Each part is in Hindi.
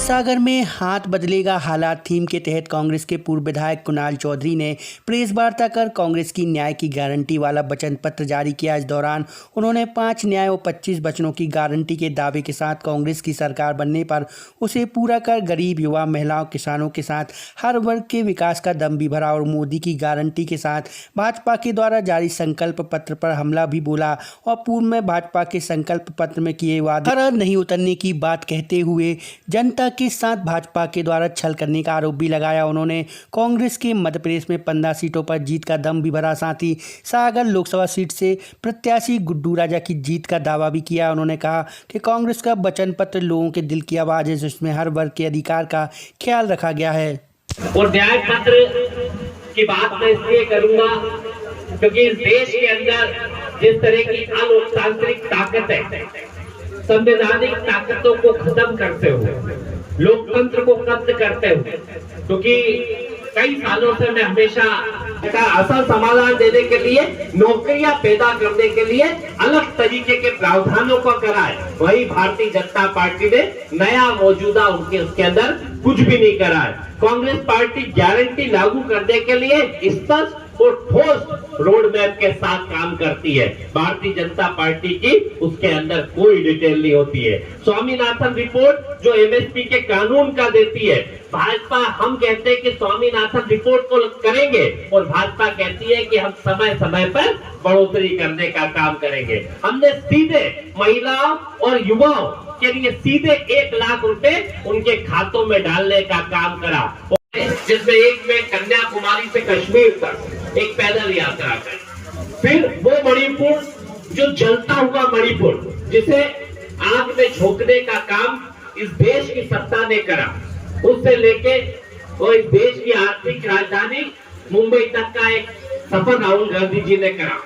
सागर में हाथ बदलेगा हालात थीम के तहत कांग्रेस के पूर्व विधायक कुणाल चौधरी ने प्रेस वार्ता कर कांग्रेस की न्याय की गारंटी वाला वचन पत्र जारी किया। इस दौरान उन्होंने 5 न्याय और 25 वचनों की गारंटी के दावे के साथ कांग्रेस की सरकार बनने पर उसे पूरा कर गरीब, युवा, महिलाओं, किसानों के साथ हर वर्ग के विकास का दम भी भरा और मोदी की गारंटी के साथ भाजपा के द्वारा जारी संकल्प पत्र पर हमला भी बोला और पूर्व में भाजपा के संकल्प पत्र में किए वादे पर नहीं उतरने की बात कहते हुए जनता के साथ भाजपा के द्वारा छल करने का आरोप भी लगाया। उन्होंने कांग्रेस के मध्य प्रदेश में 15 सीटों पर जीत का दम भी भरा, साथ ही सागर लोकसभा सीट से प्रत्याशी गुड्डू राजा की जीत का दावा भी किया। उन्होंने कहा कि कांग्रेस का वचन पत्र लोगों के दिल की आवाज है, जिसमें हर वर्ग के अधिकार का ख्याल रखा गया है। और न्याय पत्र की बात मैं इसलिए करूंगा क्योंकि इस देश के अंदर जिस तरह की अलोकतांत्रिक ताकत है, संवैधानिक ताकतों को खत्म करते हुए, लोकतंत्र को खत्म करते हुए, क्योंकि कई सालों से मैं हमेशा असल समाधान देने के लिए, नौकरियां पैदा करने के लिए अलग तरीके के प्रावधानों को कराए, वही भारतीय जनता पार्टी ने नया मौजूदा उसके अंदर कुछ भी नहीं करा है। कांग्रेस पार्टी गारंटी लागू करने के लिए स्पष्ट और ठोस रोड मैप के साथ काम करती है। भारतीय जनता पार्टी की उसके अंदर कोई डिटेल नहीं होती है। स्वामीनाथन रिपोर्ट जो एमएसपी के कानून का देती है, भाजपा हम कहते हैं कि स्वामीनाथन रिपोर्ट को करेंगे और भाजपा कहती है कि हम समय समय पर बढ़ोतरी करने का काम करेंगे। हमने सीधे महिलाओं और युवाओं के लिए सीधे 1 लाख रुपए उनके खातों में डालने का काम करा, जिसमें एक में कन्याकुमारी से कश्मीर तक एक पैदल यात्रा कर, फिर वो मणिपुर जो जलता हुआ मणिपुर जिसे आग में झोंकने का काम इस देश की सत्ता ने करा, उससे लेके वो इस देश की आर्थिक राजधानी मुंबई तक का एक सफर राहुल गांधी जी ने करा।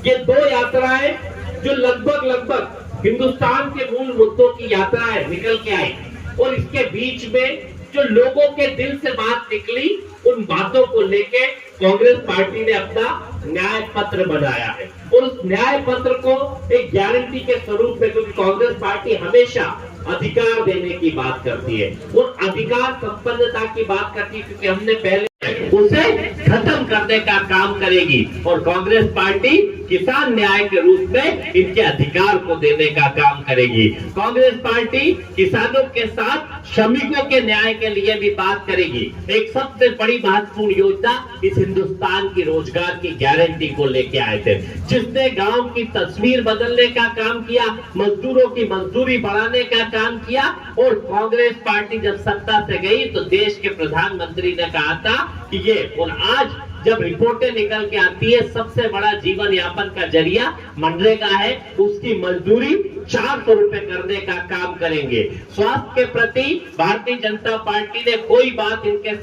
ये 2 यात्राएं जो लगभग हिंदुस्तान के मूल मुद्दों की यात्राएं निकल के आई, और इसके बीच में जो लोगों के दिल से बात निकली, उन बातों को लेके कांग्रेस पार्टी ने अपना न्याय पत्र बनाया है। और उस न्याय पत्र को एक गारंटी के स्वरूप में, क्योंकि कांग्रेस पार्टी हमेशा अधिकार देने की बात करती है और अधिकार संपन्नता की बात करती है, क्योंकि हमने पहले उसे खत्म करने का काम करेगी। और कांग्रेस पार्टी किसान न्याय के रूप में इनके अधिकार को देने का काम करेगी। कांग्रेस पार्टी किसानों के साथ श्रमिकों के न्याय के लिए भी बात करेगी। एक सबसे बड़ी महत्वपूर्ण योजना इस हिंदुस्तान की रोजगार की गारंटी को लेके आए थे, जिसने गांव की तस्वीर बदलने का काम किया, मजदूरों की मजदूरी बढ़ाने का काम किया। और कांग्रेस पार्टी जब सत्ता से गई तो देश के प्रधानमंत्री ने कहा था कि ये, और आज जब रिपोर्टें निकल के आती है, सबसे बड़ा जीवन यापन का जरिया मनरेगा है, उसकी मजदूरी 400 रुपए करने का काम करेंगे। स्वास्थ्य के प्रति भारतीय जनता पार्टी ने कोई बात इनके